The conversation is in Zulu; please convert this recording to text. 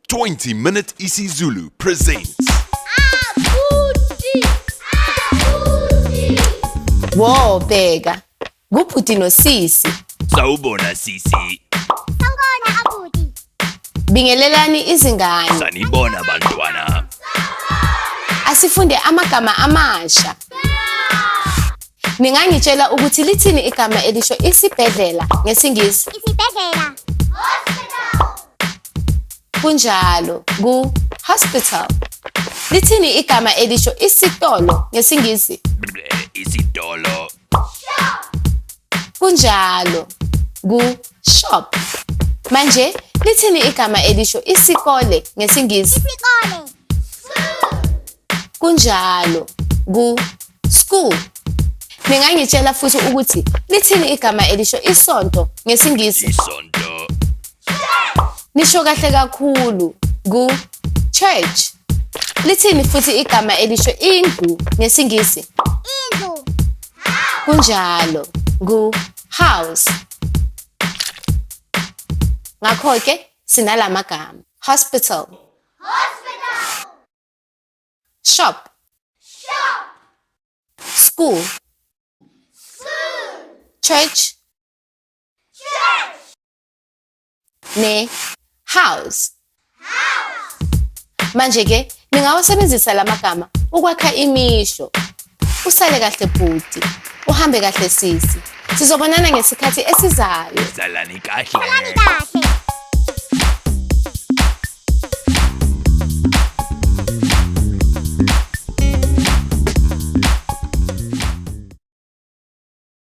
20-Minute isiZulu presents. Wo bheka, kuphuthi nosisi. Sawubona sisi. Sawubona abudi. Bingelelani izingane. Sanibona bantwana. Asifunde amagama amasha. Ningangitshela ukuthi lithini igama elisho isibhedlela ngesingisi? Isibhedlela. Kunjalo, hospital. Lithini igama elisho isitolo ngesingisi? Isitolo. Kunjalo, shop. Manje, lithini igama elisho isikole ngesingisi? Isikole. Kunjalo, school. Ningangitshela futhi ukuthi lithini igama elisho isonto ngesingisi? Isonto. Nisho kahle kakhulu, church. Lithini futhi igama elisho indlu ngesingisi? Indlu. Kunjalo, house. Ngakho-ke sinalamagama: hospital, shop, school, church, ne house. Manje-ke ningawasebenzisa lamagama ukwakha imisho. Usale kahle bhuti, uhambe kahle sisi. Sizobonana ngesikhathi esizayo. Salani kahle. Salani kahle.